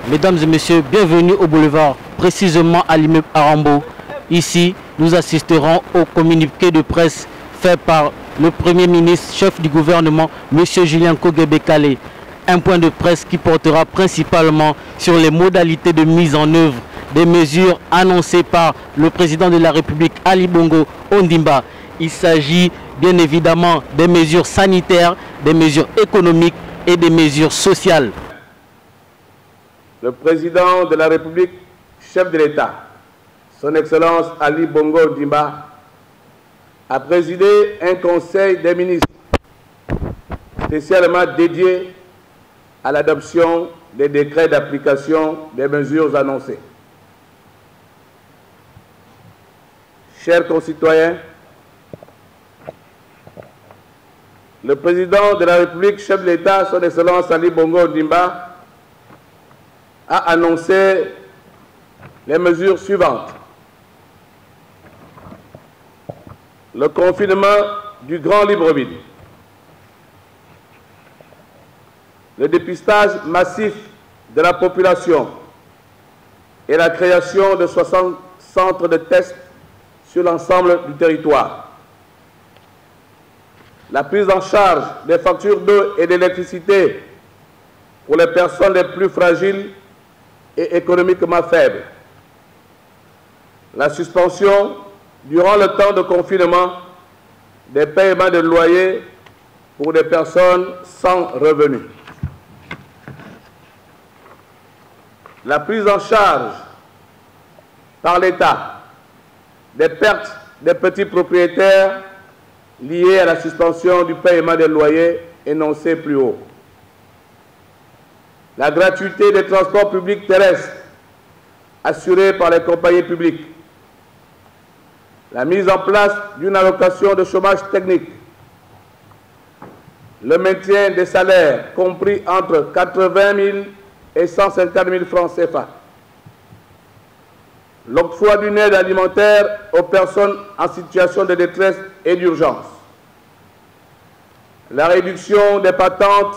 Mesdames et messieurs, bienvenue au boulevard, précisément à l'immeuble Arambo. Ici, nous assisterons au communiqué de presse fait par le Premier ministre, chef du gouvernement, M. Julien Kogue-Bekale. Un point de presse qui portera principalement sur les modalités de mise en œuvre des mesures annoncées par le président de la République, Ali Bongo Ondimba. Il s'agit bien évidemment des mesures sanitaires, des mesures économiques et des mesures sociales. Le président de la République, chef de l'État, son Excellence Ali Bongo Ondimba, a présidé un conseil des ministres spécialement dédié à l'adoption des décrets d'application des mesures annoncées. Chers concitoyens, le président de la République, chef de l'État, son Excellence Ali Bongo Ondimba, a annoncé les mesures suivantes. Le confinement du Grand Libreville, le dépistage massif de la population et la création de 60 centres de tests sur l'ensemble du territoire. La prise en charge des factures d'eau et d'électricité pour les personnes les plus fragiles et économiquement faibles. La suspension, durant le temps de confinement, des paiements de loyer pour des personnes sans revenus. La prise en charge par l'État des pertes des petits propriétaires liées à la suspension du paiement des loyers énoncé plus haut. La gratuité des transports publics terrestres assurée par les compagnies publiques. La mise en place d'une allocation de chômage technique. Le maintien des salaires compris entre 80 000 et 150 000 francs CFA. L'octroi d'une aide alimentaire aux personnes en situation de détresse et d'urgence. La réduction des patentes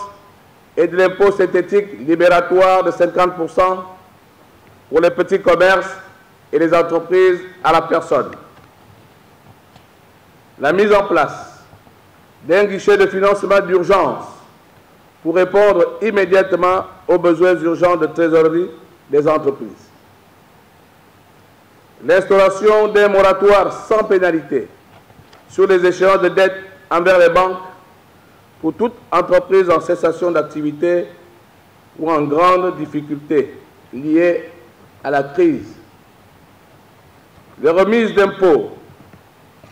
et de l'impôt synthétique libératoire de 50% pour les petits commerces et les entreprises à la personne. La mise en place d'un guichet de financement d'urgence pour répondre immédiatement aux besoins urgents de trésorerie des entreprises. L'instauration d'un moratoire sans pénalité sur les échéances de dette envers les banques pour toute entreprise en cessation d'activité ou en grande difficulté liée à la crise. Les remises d'impôts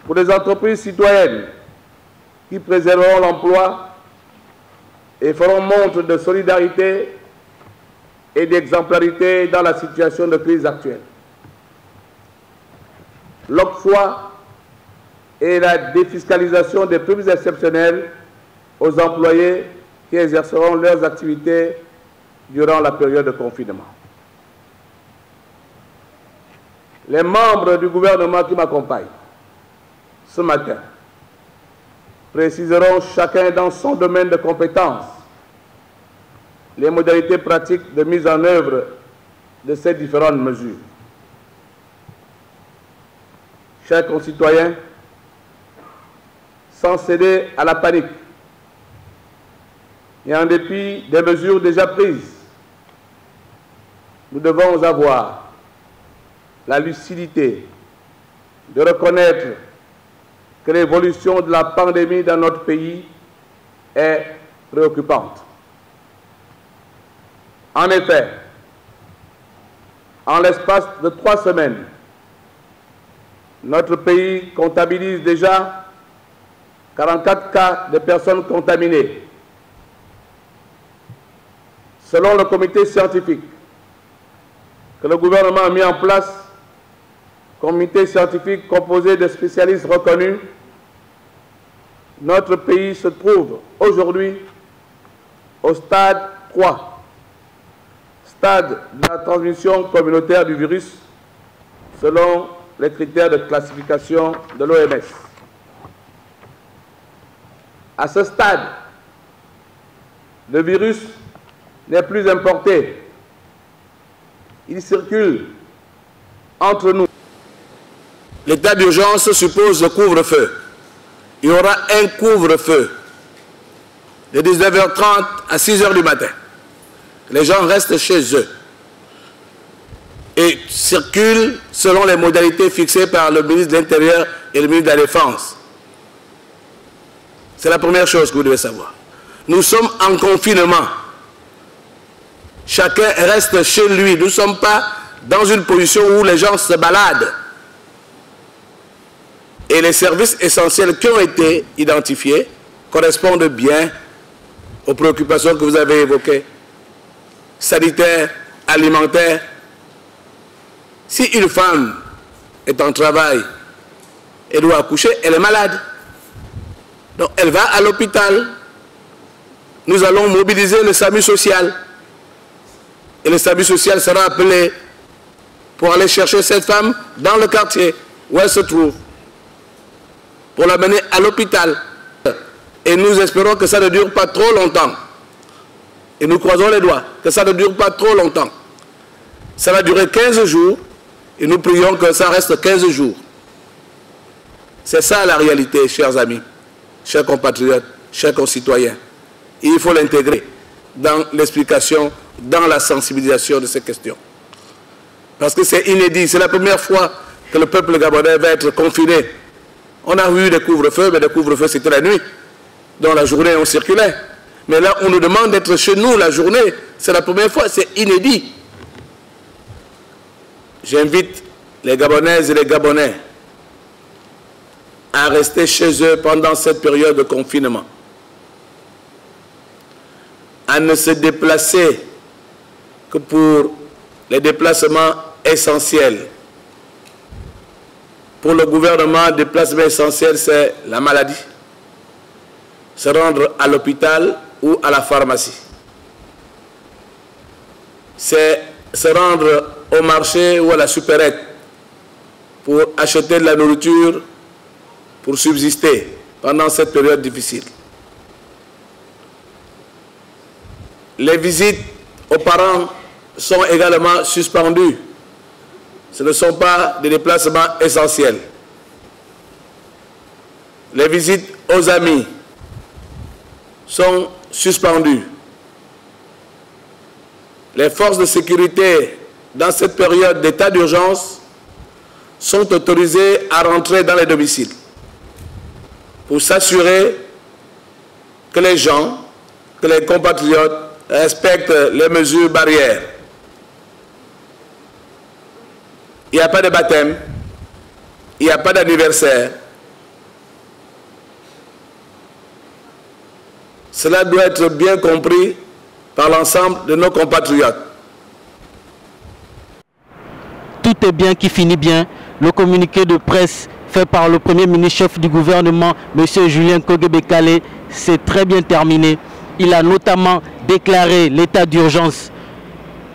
pour les entreprises citoyennes qui préserveront l'emploi et feront montre de solidarité et d'exemplarité dans la situation de crise actuelle. L'octroi et la défiscalisation des primes exceptionnelles aux employés qui exerceront leurs activités durant la période de confinement. Les membres du gouvernement qui m'accompagnent ce matin préciseront chacun dans son domaine de compétence les modalités pratiques de mise en œuvre de ces différentes mesures. Chers concitoyens, sans céder à la panique et en dépit des mesures déjà prises, nous devons avoir la lucidité de reconnaître que l'évolution de la pandémie dans notre pays est préoccupante. En effet, en l'espace de 3 semaines, notre pays comptabilise déjà 44 cas de personnes contaminées. Selon le comité scientifique que le gouvernement a mis en place, comité scientifique composé de spécialistes reconnus, notre pays se trouve aujourd'hui au stade 3, stade de la transmission communautaire du virus, selon les critères de classification de l'OMS. À ce stade, le virus n'est plus importé, il circule entre nous. L'état d'urgence suppose le couvre-feu. Il y aura un couvre-feu de 19h30 à 6h du matin. Les gens restent chez eux et circulent selon les modalités fixées par le ministre de l'Intérieur et le ministre de la Défense. C'est la première chose que vous devez savoir. Nous sommes en confinement. Chacun reste chez lui. Nous ne sommes pas dans une position où les gens se baladent. Et les services essentiels qui ont été identifiés correspondent bien aux préoccupations que vous avez évoquées. Sanitaires, alimentaires. Si une femme est en travail et doit accoucher, elle est malade. Donc elle va à l'hôpital. Nous allons mobiliser le SAMU social. Et le SAMU social sera appelé pour aller chercher cette femme dans le quartier où elle se trouve, pour l'amener à l'hôpital. Et nous espérons que ça ne dure pas trop longtemps. Et nous croisons les doigts, que ça ne dure pas trop longtemps. Ça va durer 15 jours, et nous prions que ça reste 15 jours. C'est ça la réalité, chers amis, chers compatriotes, chers concitoyens. Et il faut l'intégrer dans l'explication, dans la sensibilisation de ces questions. Parce que c'est inédit, c'est la première fois que le peuple gabonais va être confiné. On a eu des couvre-feux, mais des couvre-feux c'était la nuit. Dans la journée on circulait. Mais là on nous demande d'être chez nous la journée. C'est la première fois, c'est inédit. J'invite les Gabonaises et les Gabonais à rester chez eux pendant cette période de confinement. À ne se déplacer que pour les déplacements essentiels. Pour le gouvernement, déplacement essentiel, c'est la maladie. Se rendre à l'hôpital ou à la pharmacie. C'est se rendre au marché ou à la supérette pour acheter de la nourriture pour subsister pendant cette période difficile. Les visites aux parents sont également suspendues. Ce ne sont pas des déplacements essentiels. Les visites aux amis sont suspendues. Les forces de sécurité, dans cette période d'état d'urgence, sont autorisées à rentrer dans les domiciles pour s'assurer que les gens, que les compatriotes respectent les mesures barrières. Il n'y a pas de baptême, il n'y a pas d'anniversaire. Cela doit être bien compris par l'ensemble de nos compatriotes. Tout est bien qui finit bien. Le communiqué de presse fait par le Premier ministre chef du gouvernement, M. Julien Kogue-Bekale, s'est très bien terminé. Il a notamment déclaré l'état d'urgence.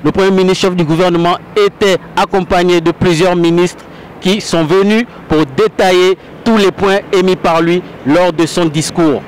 Le Premier ministre chef du gouvernement était accompagné de plusieurs ministres qui sont venus pour détailler tous les points émis par lui lors de son discours.